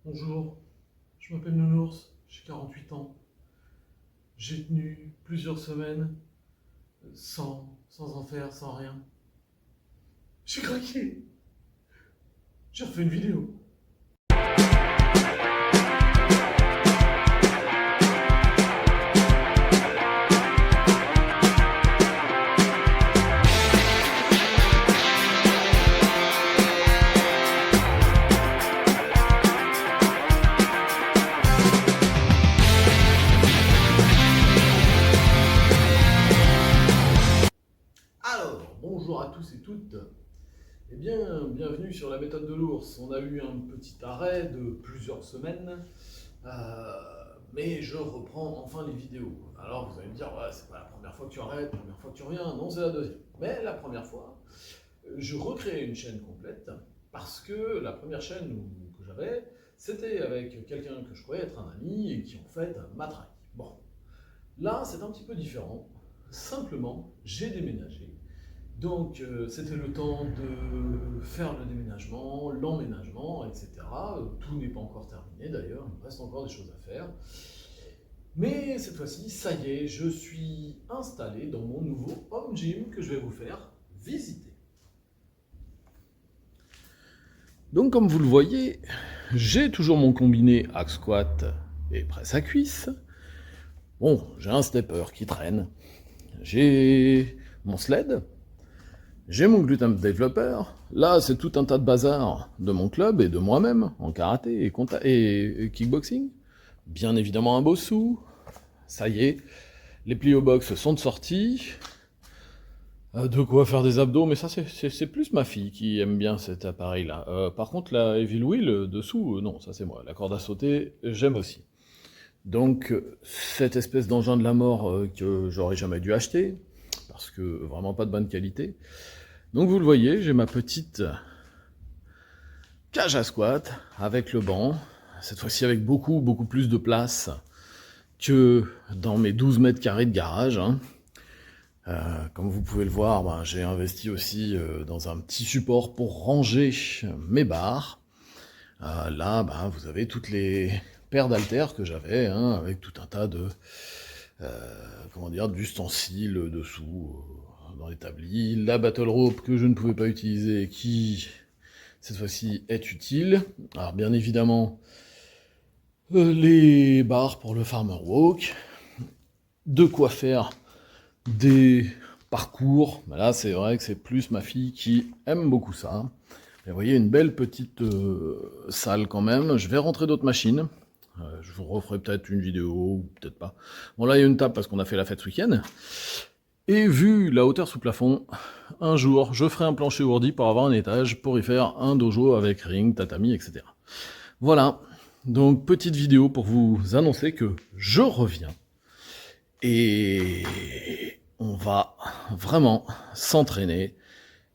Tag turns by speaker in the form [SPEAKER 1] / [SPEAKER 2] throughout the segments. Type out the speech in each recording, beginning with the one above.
[SPEAKER 1] Bonjour, je m'appelle Nounours, j'ai 48 ans. J'ai tenu plusieurs semaines sans en faire, sans rien. J'ai craqué, j'ai refait une vidéo. Alors, bonjour à tous et toutes. Eh bien, bienvenue sur la méthode de l'ours. On a eu un petit arrêt de plusieurs semaines, mais je reprends enfin les vidéos. Alors vous allez me dire, ouais, c'est pas la première fois que tu arrêtes, la première fois que tu reviens. Non, c'est la deuxième. Mais la première fois, je recréais une chaîne complète parce que la première chaîne que j'avais, c'était avec quelqu'un que je croyais être un ami et qui en fait m'a trahi. Bon, là c'est un petit peu différent. Simplement, j'ai déménagé. Donc c'était le temps de faire le déménagement, l'emménagement, etc. Tout n'est pas encore terminé d'ailleurs, il me reste encore des choses à faire. Mais cette fois-ci, ça y est, je suis installé dans mon nouveau home gym que je vais vous faire visiter. Donc comme vous le voyez, j'ai toujours mon combiné hack squat et presse à cuisse. Bon, j'ai un stepper qui traîne. J'ai mon sled. J'ai mon gluten developer. Là, c'est tout un tas de bazar de mon club et de moi-même en karaté et kickboxing. Bien évidemment un Bosu. Ça y est, les plio box sont sortis. De quoi faire des abdos, mais ça c'est plus ma fille qui aime bien cet appareil-là. Par contre, la Evil Wheel dessous, non, ça c'est moi. La corde à sauter, j'aime aussi. Donc, cette espèce d'engin de la mort que j'aurais jamais dû acheter, parce que vraiment pas de bonne qualité. Donc vous le voyez, j'ai ma petite cage à squat avec le banc, cette fois-ci avec beaucoup plus de place que dans mes 12 mètres carrés de garage. Hein. Comme vous pouvez le voir, ben, j'ai investi aussi dans un petit support pour ranger mes barres. Là, ben, vous avez toutes les paires d'haltères que j'avais, hein, avec tout un tas de d'ustensiles dessous dans l'établi. La battle rope que je ne pouvais pas utiliser, qui cette fois-ci est utile. Alors bien évidemment, les barres pour le farmer walk, de quoi faire des parcours. Ben là, c'est vrai que c'est plus ma fille qui aime beaucoup ça. Et vous voyez, une belle petite salle quand même. Je vais rentrer d'autres machines. Je vous referai peut-être une vidéo, ou peut-être pas. Bon, là, il y a une table parce qu'on a fait la fête ce week-end. Et vu la hauteur sous plafond, un jour, je ferai un plancher ourdi pour avoir un étage, pour y faire un dojo avec ring, tatami, etc. Voilà. Donc, petite vidéo pour vous annoncer que je reviens. Et on va vraiment s'entraîner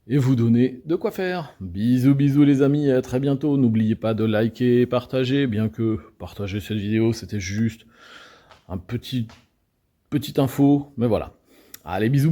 [SPEAKER 1] et vous donner de quoi faire. Bisous les amis, et à très bientôt. N'oubliez pas de liker et partager, bien que partager cette vidéo, c'était juste un petite info, mais voilà. Allez, bisous.